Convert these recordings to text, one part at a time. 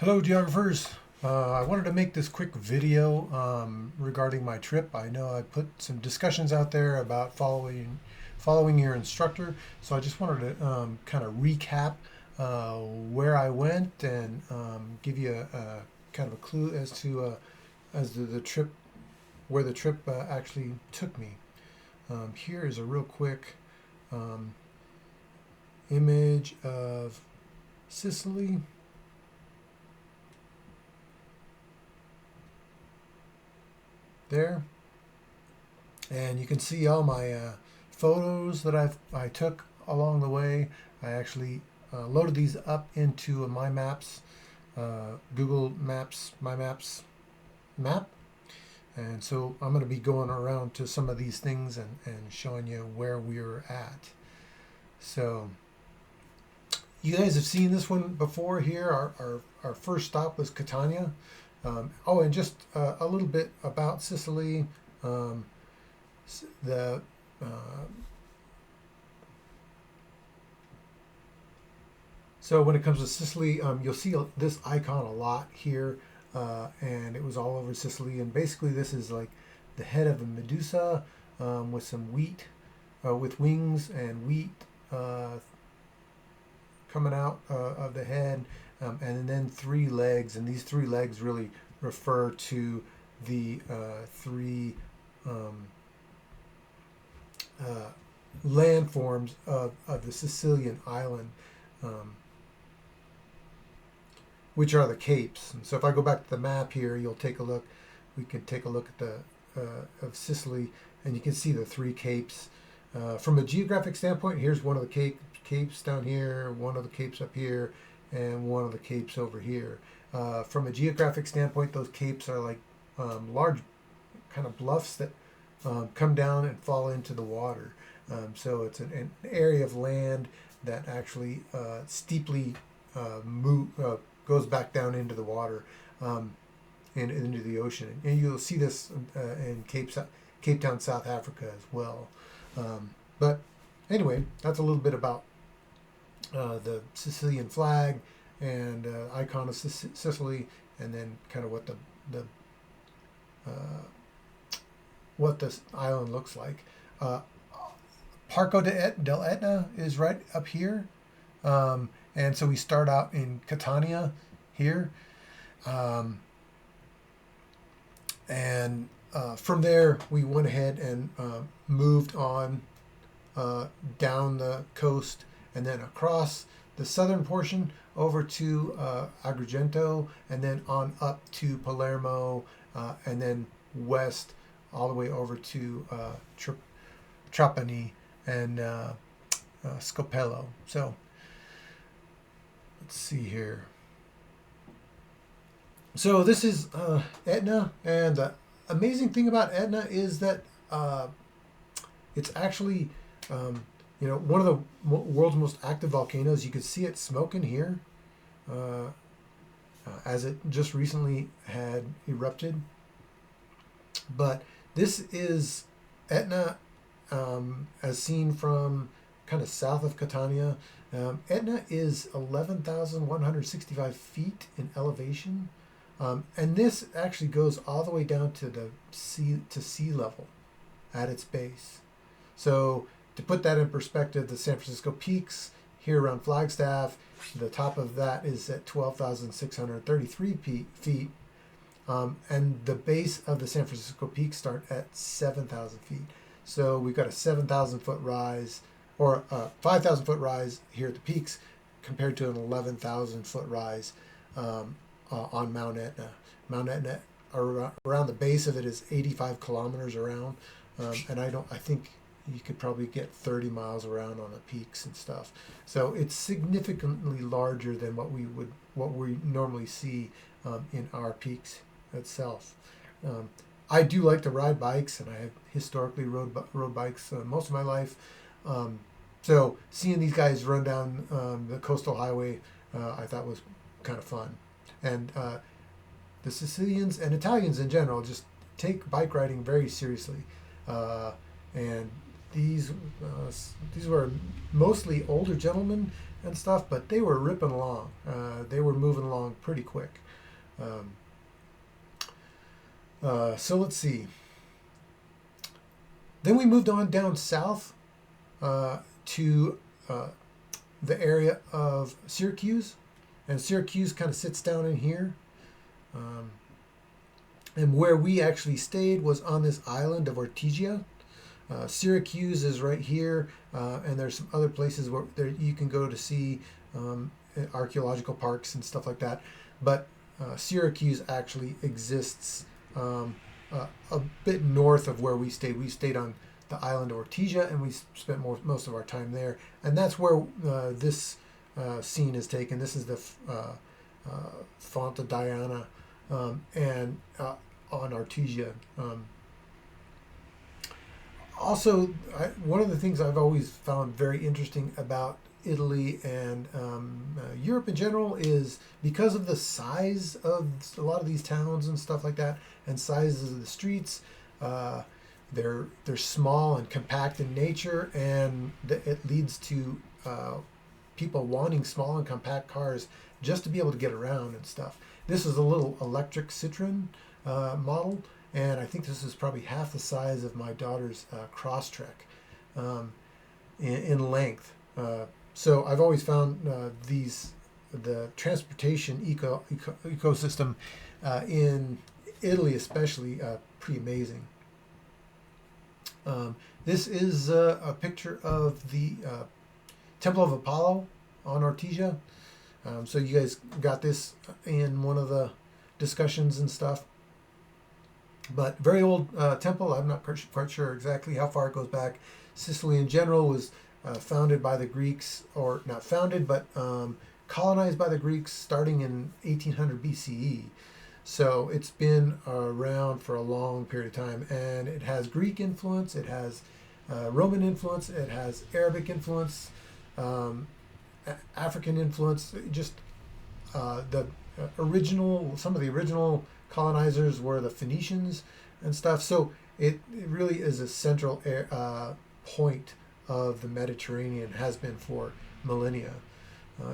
Hello, geographers. I wanted to make this quick video regarding my trip. I know I put some discussions out there about following your instructor, so I just wanted to kind of recap where I went and give you a kind of a clue as to the trip, where the trip actually took me. Here is a real quick um, image of Sicily. There, and you can see all my photos that I took along the way. I actually loaded these up into my maps, Google Maps, my maps map, and so I'm going to be going around to some of these things and showing you where we were at. So you guys have seen this one before here. Our first stop was Catania. Oh, and just a little bit about Sicily. Um, the So when it comes to Sicily, you'll see this icon a lot here, and it was all over Sicily. And basically, this is like the head of a Medusa with some wheat, with wings and wheat coming out of the head, and then three legs. And these three legs really refer to the three um, uh, landforms of the Sicilian island, um, which are the capes. And so if I go back to the map here, you'll take a look. We can take a look at the of Sicily, and you can see the three capes. From a geographic standpoint, here's one of the capes down here, one of the capes up here, and one of the capes over here. From a geographic standpoint, those capes are like large kind of bluffs that come down and fall into the water. So it's an area of land that actually steeply goes back down into the water and into the ocean. And you'll see this in Cape Town, South Africa as well. But anyway, that's a little bit about the Sicilian flag and icon of Sicily, and then kind of uh, what this island looks like. Parco del Etna is right up here, and so we start out in Catania here, and from there we went ahead and moved on down the coast and then across the southern portion over to Agrigento, and then on up to Palermo, and then west all the way over to Trapani and Scopello. So let's see here. So this is Etna, and the amazing thing about Etna is that it's actually one of the world's most active volcanoes. You can see it smoking here as it just recently had erupted. But this is Etna as seen from kind of south of Catania. Etna is 11,165 feet in elevation. And this actually goes all the way down to sea level at its base. So to put that in perspective, the San Francisco Peaks here around Flagstaff, the top of that is at 12,633 feet. And the base of the San Francisco Peaks start at 7,000 feet. So we've got a 7,000 foot rise, or 5,000 foot rise here at the peaks, compared to an 11,000 foot rise on Mount Etna. Mount Etna, around the base of it, is 85 kilometers around, and I think you could probably get 30 miles around on the peaks and stuff. So it's significantly larger than what we normally see in our peaks itself. I do like to ride bikes, and I have historically rode bikes most of my life. So seeing these guys run down the coastal highway, I thought was kind of fun. And the Sicilians and Italians in general just take bike riding very seriously, and these these were mostly older gentlemen and stuff, but they were ripping along. They were moving along pretty quick. Um, so let's see. Then we moved on down south to the area of Syracuse, and Syracuse kind of sits down in here. Um, and where we actually stayed was on this island of Ortigia. Syracuse is right here, and there's some other places where you can go to see archaeological parks and stuff like that. But Syracuse actually exists a bit north of where we stayed. We stayed on the island of Ortigia, and we spent most of our time there. And that's where this scene is taken. This is the Font of Diana, and on Ortigia. Also, one of the things I've always found very interesting about Italy and Europe in general is because of the size of a lot of these towns and stuff like that, and sizes of the streets. They're small and compact in nature, and it leads to people wanting small and compact cars just to be able to get around and stuff. This is a little electric Citroen model, and I think this is probably half the size of my daughter's Crosstrek in length. So I've always found the transportation ecosystem in Italy especially pretty amazing. This is a picture of the Temple of Apollo on Ortigia. So you guys got this in one of the discussions and stuff. But very old temple. I'm not quite sure exactly how far it goes back. Sicily in general was founded by the Greeks, or not founded, but colonized by the Greeks starting in 1800 BCE. So it's been around for a long period of time, and it has Greek influence, it has Roman influence, it has Arabic influence, African influence. Just some of the original colonizers were the Phoenicians and stuff. So it really is a central point of the Mediterranean, has been for millennia.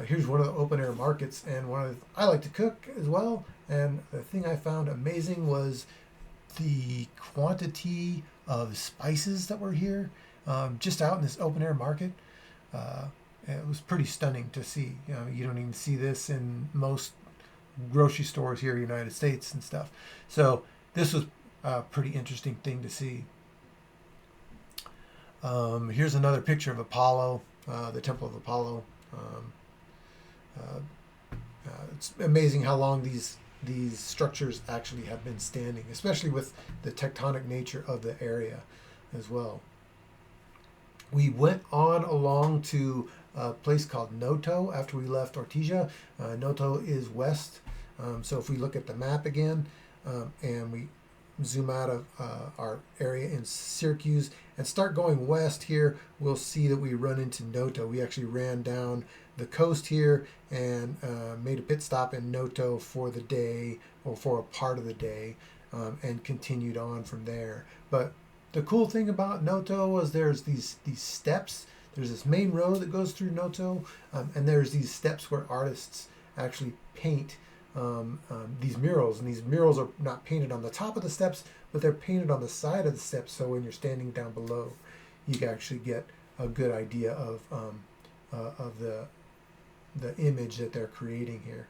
Here's one of the open air markets, and I like to cook as well. And the thing I found amazing was the quantity of spices that were here, just out in this open air market. It was pretty stunning to see. You don't even see this in most grocery stores here in the United States and stuff. So this was a pretty interesting thing to see. Here's another picture of Apollo, the Temple of Apollo. It's amazing how long these structures actually have been standing, especially with the tectonic nature of the area as well. We went on along to a place called Noto after we left Ortigia. Noto is west. So if we look at the map again, and we zoom out of our area in Syracuse and start going west here, we'll see that we run into Noto. We actually ran down the coast here and made a pit stop in Noto for the day, or for a part of the day, and continued on from there. But the cool thing about Noto was there's these steps. There's this main road that goes through Noto, and there's these steps where artists actually paint these murals. And these murals are not painted on the top of the steps, but they're painted on the side of the steps. So when you're standing down below, you can actually get a good idea of the image that they're creating here.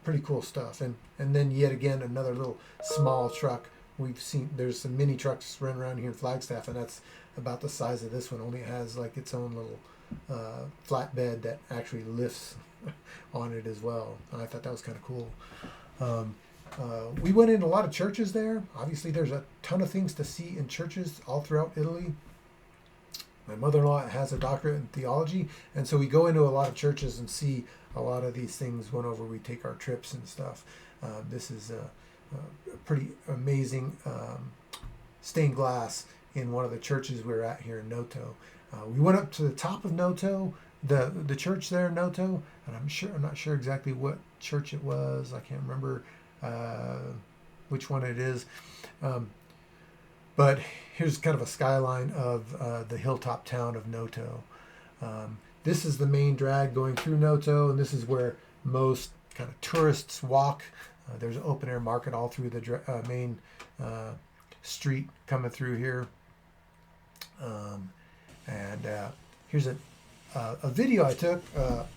Pretty cool stuff. And then yet again, another little small truck. We've seen there's some mini trucks running around here in Flagstaff, and that's about the size of this one. Only it has like its own little flatbed that actually lifts on it as well. I thought that was kind of cool. We went in a lot of churches there. Obviously, there's a ton of things to see in churches all throughout Italy. My mother-in-law has a doctorate in theology, and so we go into a lot of churches and see a lot of these things whenever we take our trips and stuff. This is a pretty amazing stained glass in one of the churches we were at here in Noto. We went up to the top of Noto, the church there in Noto, and I'm not sure exactly what church it was. I can't remember which one it is. But here's kind of a skyline of the hilltop town of Noto. This is the main drag going through Noto, and this is where most kind of tourists walk. There's an open air market all through the main street coming through here. And here's a video I took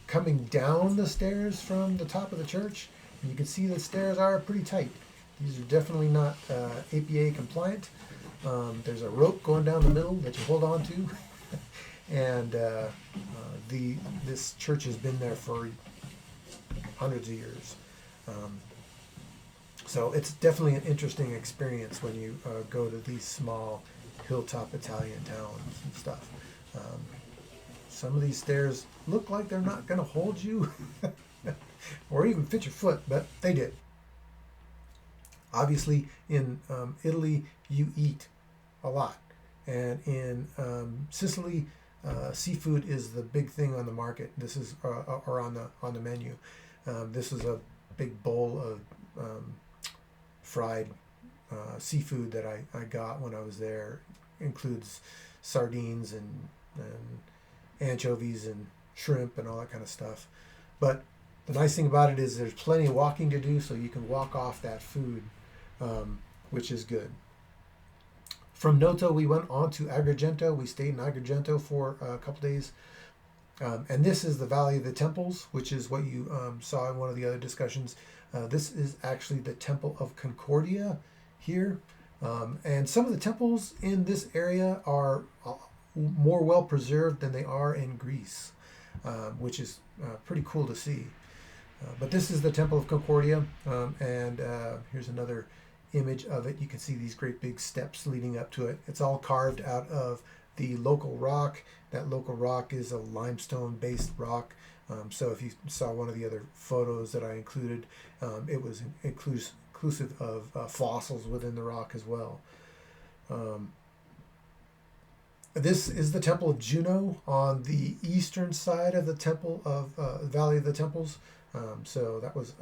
coming down the stairs from the top of the church. And you can see the stairs are pretty tight. These are definitely not APA compliant. There's a rope going down the middle that you hold on to. And this church has been there for hundreds of years. So it's definitely an interesting experience when you go to these small hilltop Italian towns and stuff. Some of these stairs look like they're not going to hold you or even fit your foot, but they did. Obviously, in Italy, you eat a lot. And in Sicily, seafood is the big thing on the market. This is or on the menu. This is a big bowl of fried seafood that I got when I was there. Includes sardines and anchovies and shrimp and all that kind of stuff. But the nice thing about it is there's plenty of walking to do, so you can walk off that food, which is good. From Noto, we went on to Agrigento. We stayed in Agrigento for a couple days. And this is the Valley of the Temples, which is what you saw in one of the other discussions. This is actually the Temple of Concordia here. And some of the temples in this area are more well preserved than they are in Greece, which is pretty cool to see. But this is the Temple of Concordia, and here's another image of it. You can see these great big steps leading up to it. It's all carved out of the local rock. That local rock is a limestone-based rock. So if you saw one of the other photos that I included, it was inclusive of fossils within the rock as well. This is the Temple of Juno on the eastern side of the Temple of Valley of the Temples. So that was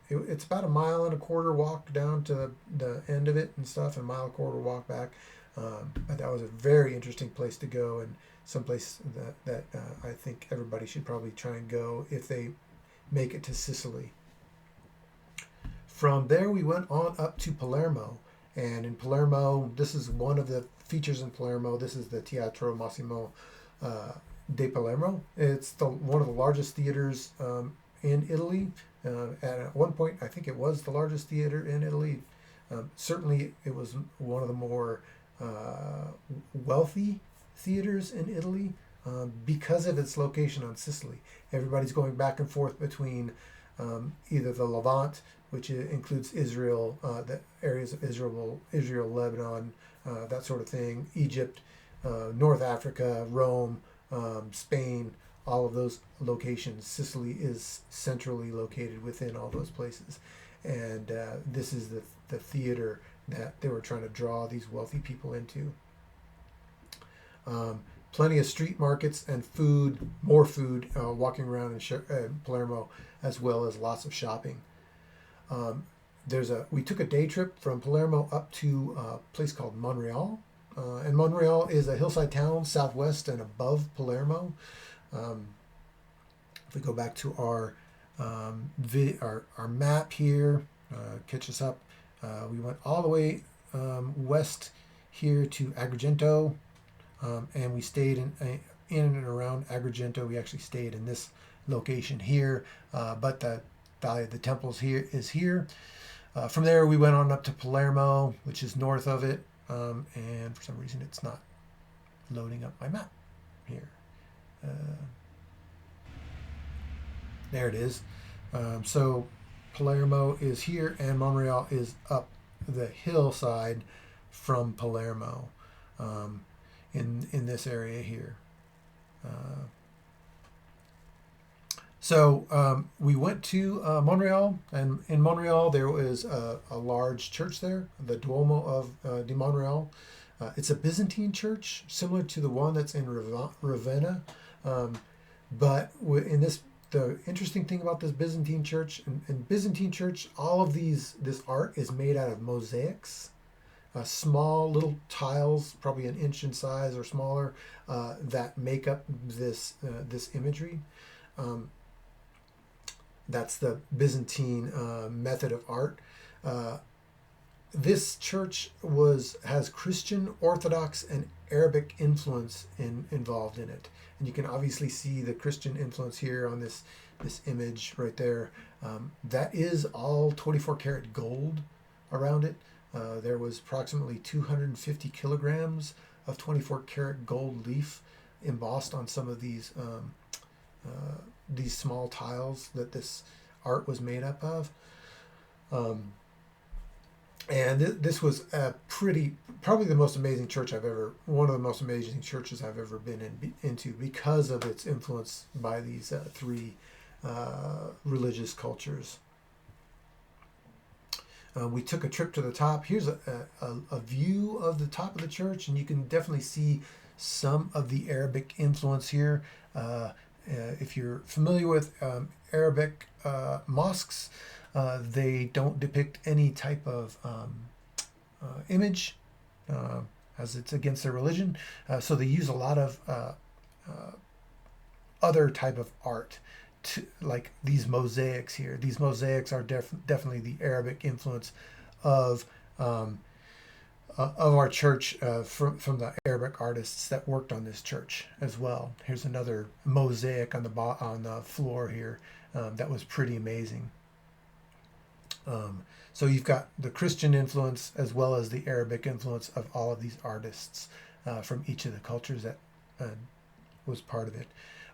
it's about 1.25 miles walk down to the end of it and stuff, and 1.25 miles walk back. But that was a very interesting place to go, and someplace that I think everybody should probably try and go if they make it to Sicily. From there, we went on up to Palermo, and in Palermo, this is one of the features in Palermo. This is the Teatro Massimo de Palermo. It's one of the largest theaters in Italy. At one point, I think it was the largest theater in Italy. Certainly, it was one of the more wealthy theaters in Italy because of its location on Sicily. Everybody's going back and forth between either the Levant, which includes Israel, the areas of Israel, Lebanon, that sort of thing, Egypt, North Africa, Rome, Spain, all of those locations. Sicily is centrally located within all those places. And this is the theater that they were trying to draw these wealthy people into. Plenty of street markets and food, more food, walking around in Palermo, as well as lots of shopping. We took a day trip from Palermo up to a place called Monreale. And Monreale is a hillside town southwest and above Palermo. If we go back to our map here, catch us up. We went all the way west here to Agrigento, and we stayed in and around Agrigento. We actually stayed in this location here, but the Valley of the Temples is here. From there, we went on up to Palermo, which is north of it, and for some reason it's not loading up my map here. There it is. So Palermo is here, and Monreale is up the hillside from Palermo, in this area here. So we went to Monreale, and in Monreale there was a large church there, the Duomo of di Monreale. It's a Byzantine church, similar to the one that's in Ravenna, but in this. The interesting thing about this Byzantine church, in Byzantine church, all of this art is made out of mosaics. small little tiles, probably an inch in size or smaller, that make up this imagery. Um, that's the Byzantine method of art. Uh, this church has Christian, Orthodox, and Arabic influence involved in it, and you can obviously see the Christian influence here on this image right there. That is all 24 karat gold around it. There was approximately 250 kilograms of 24 karat gold leaf embossed on some of these small tiles that this art was made up of. And this was probably the most amazing church one of the most amazing churches I've ever been into, because of its influence by these three religious cultures. We took a trip to the top. Here's a view of the top of the church, and you can definitely see some of the Arabic influence here. If you're familiar with Arabic mosques, they don't depict any type of image, as it's against their religion. So they use a lot of other type of art, like these mosaics here. These mosaics are definitely the Arabic influence of our church, from the Arabic artists that worked on this church as well. Here's another mosaic on the floor here that was pretty amazing. So you've got the Christian influence as well as the Arabic influence of all of these artists from each of the cultures that was part of it.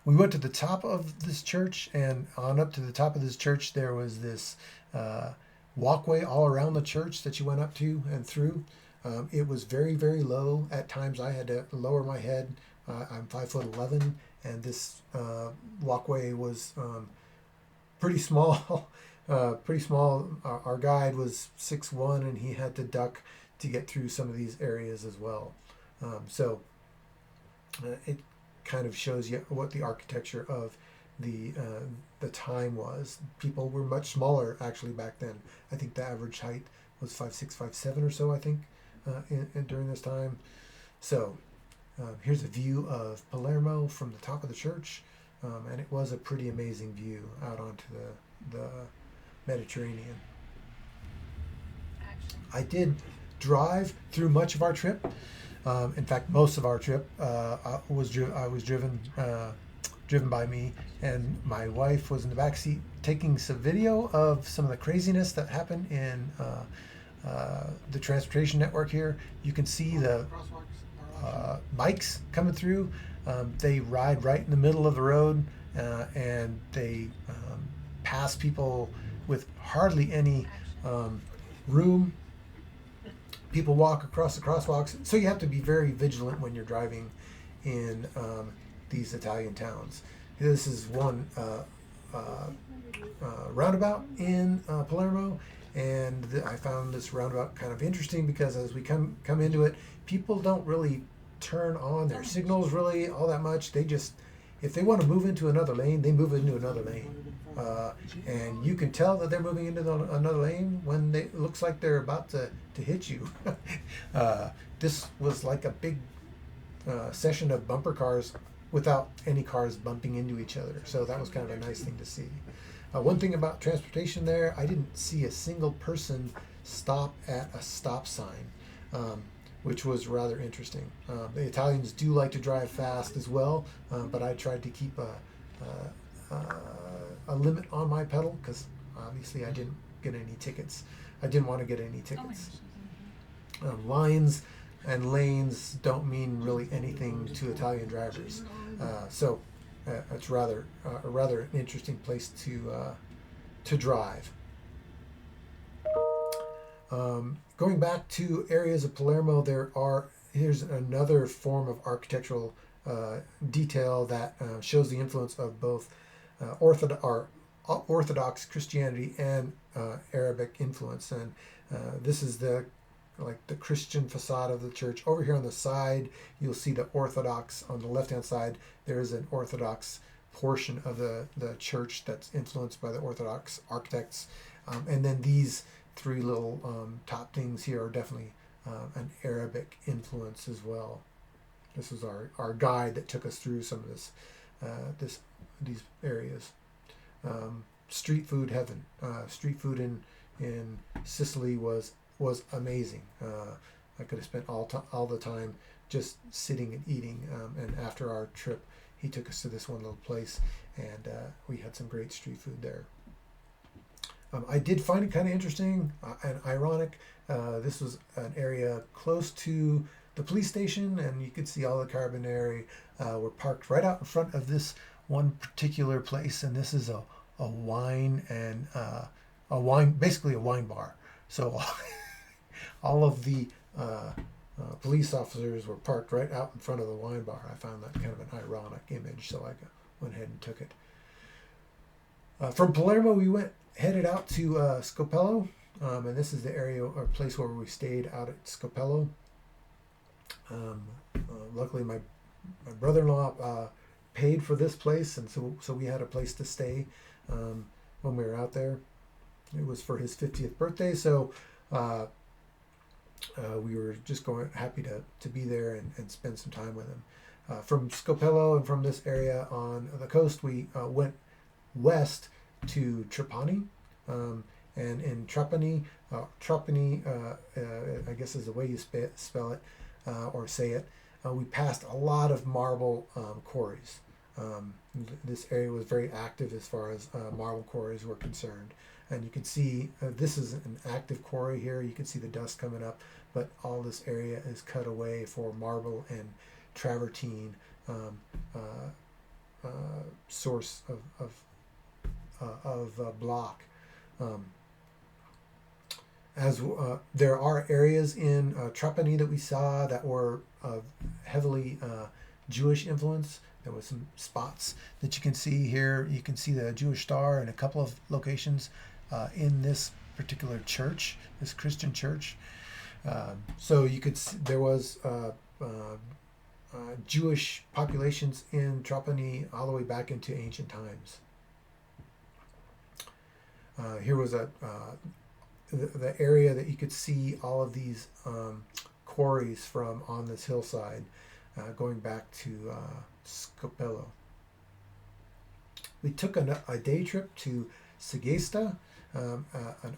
We went to the top of this church, and on up to the top of this church there was this walkway all around the church that you went up to and through. It was very, very low. At times I had to lower my head. I'm 5'11", and this walkway was pretty small. Pretty small. Our guide was 6'1", and he had to duck to get through some of these areas as well. So it kind of shows you what the architecture of the time was. People were much smaller actually back then. I think the average height was 5'6", 5'7" or so, I think, during this time. So here's a view of Palermo from the top of the church, and it was a pretty amazing view out onto the Mediterranean. I did drive through much of our trip. In fact, most of our trip I was driven by me, and my wife was in the back seat taking some video of some of the craziness that happened in the transportation network here. You can see the bikes coming through. They ride right in the middle of the road, and they pass people with hardly any room. People walk across the crosswalks, so you have to be very vigilant when you're driving in these Italian towns. This is one roundabout in Palermo, and I found this roundabout kind of interesting because as we come into it, people don't really turn on their signals really all that much. They just, if they want to move into another lane, they move into another lane. And you can tell that they're moving into another lane when it looks like they're about to hit you. This was like a big session of bumper cars without any cars bumping into each other. So that was kind of a nice thing to see. One thing about transportation there, I didn't see a single person stop at a stop sign, which was rather interesting. The Italians do like to drive fast as well, but I tried to keep a limit on my pedal because obviously I didn't get any tickets. I didn't want to get any tickets. Lines and lanes don't mean really anything to Italian drivers, so it's rather a rather interesting place to drive. Going back to areas of Palermo, here's another form of architectural detail that shows the influence of both Orthodox Christianity and Arabic influence. And this is the Christian facade of the church. Over here on the side, you'll see the Orthodox. On the left-hand side, there is an Orthodox portion of the church that's influenced by the Orthodox architects. And then these three little top things here are definitely an Arabic influence as well. This was our guide that took us through some of these areas. Street food heaven. Street food in Sicily was amazing. I could have spent all the time just sitting and eating. And after our trip, he took us to this one little place, and we had some great street food there. I did find it kind of interesting and ironic. This was an area close to the police station, and you could see all the Carabinieri were parked right out in front of this one particular place, and this is a wine and basically a wine bar. So all of the police officers were parked right out in front of the wine bar. I found that kind of an ironic image, so I went ahead and took it. From Palermo, we headed out to Scopello, and this is the area or place where we stayed out at Scopello. Luckily, my brother-in-law paid for this place, and so we had a place to stay when we were out there. It was for his 50th birthday, so we were just happy to be there and spend some time with him. From Scopello and from this area on the coast, we went west to Trapani, and in Trapani, I guess is the way you spell it or say it. We passed a lot of marble quarries. This area was very active as far as marble quarries were concerned. And you can see this is an active quarry here. You can see the dust coming up, but all this area is cut away for marble and travertine source of block. There are areas in Trapani that we saw that were of heavily Jewish influence. There was some spots that you can see here. You can see the Jewish star in a couple of locations in this particular church, this Christian church. So you could see there was Jewish populations in Trapani all the way back into ancient times. Here was the area that you could see all of these quarries from on this hillside, going back to Scopello. We took a day trip to Segesta, an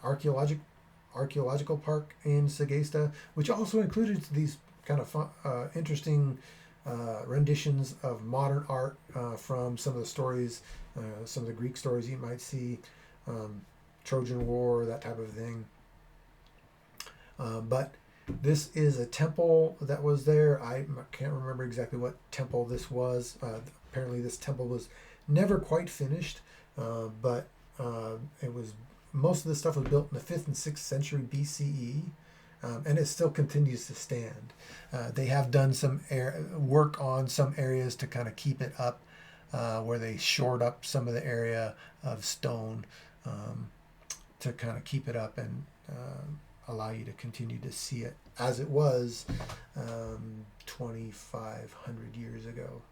archaeological park in Segesta, which also included these kind of fun, interesting renditions of modern art from some of the stories, some of the Greek stories you might see, Trojan War, that type of thing. But this is a temple that was there. I can't remember exactly what temple this was. Apparently this temple was never quite finished, but it was, most of the stuff was built in the 5th and 6th century BCE, and it still continues to stand. They have done some work on some areas to kind of keep it up, where they shored up some of the area of stone to kind of keep it up and allow you to continue to see it as it was 2,500 years ago,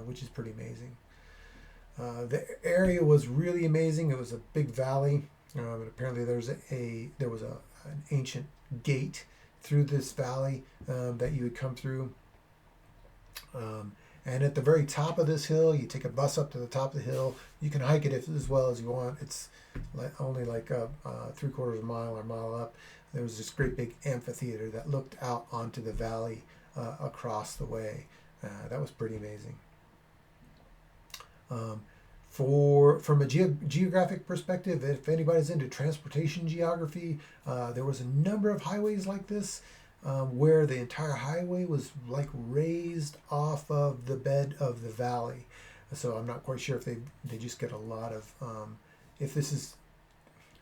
which is pretty amazing. The area was really amazing. It was a big valley, and apparently there was an ancient gate through this valley that you would come through. And at the very top of this hill, you take a bus up to the top of the hill. You can hike it as well as you want. It's only like 3/4 of a mile or a mile up. There was this great big amphitheater that looked out onto the valley across the way. That was pretty amazing. From a geographic perspective, if anybody's into transportation geography, there was a number of highways like this, where the entire highway was like raised off of the bed of the valley. So I'm not quite sure if they just get a lot of, if this is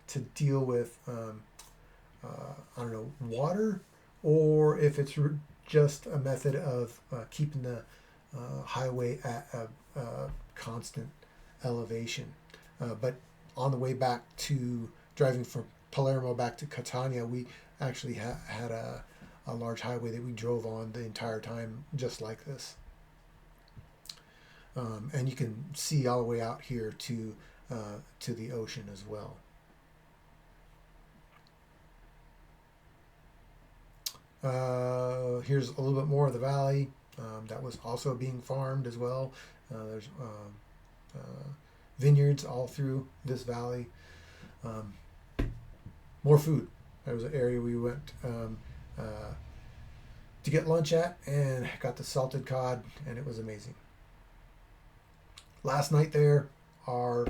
to deal with, I don't know, water, or if it's just a method of keeping the highway at a constant elevation. But on the way back to driving from Palermo back to Catania, we actually had a large highway that we drove on the entire time, just like this. And you can see all the way out here to the ocean as well. Here's a little bit more of the valley that was also being farmed as well. There's vineyards all through this valley. Um, More food. There was an area we went to get lunch at and got the salted cod, and it was amazing. Last night there, our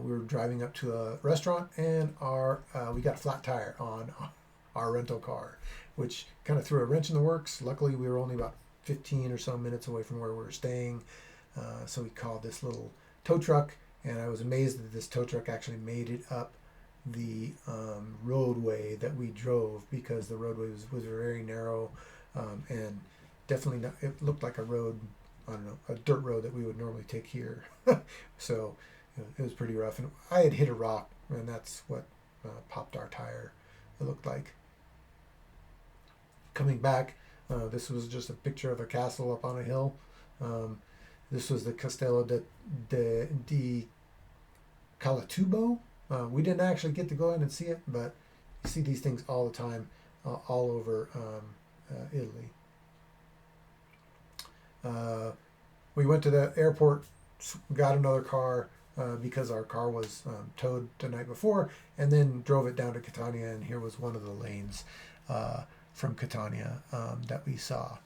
we were driving up to a restaurant, and we got a flat tire on our rental car, which kind of threw a wrench in the works. Luckily, we were only about 15 or so minutes away from where we were staying, so we called this little tow truck, and I was amazed that this tow truck actually made it up the roadway that we drove, because the roadway was very narrow, and definitely not, it looked like a road, I don't know, a dirt road that we would normally take here. So it was pretty rough, and I had hit a rock, and that's what popped our tire, it looked like. Coming back, this was just a picture of a castle up on a hill. This was the Castello di Calatubo. We didn't actually get to go in and see it, but you see these things all the time, all over Italy. We went to the airport, got another car because our car was towed the night before, and then drove it down to Catania, and here was one of the lanes from Catania that we saw.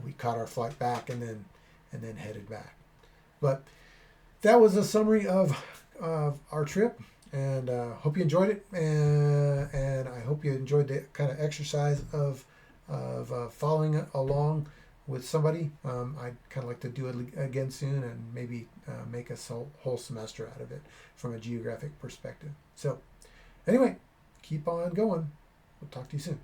We caught our flight back, and then headed back. But that was a summary of our trip, and hope you enjoyed it, and I hope you enjoyed the kind of exercise of following along with somebody. I'd kind of like to do it again soon, and maybe make a whole semester out of it from a geographic perspective. So anyway, keep on going. We'll talk to you soon.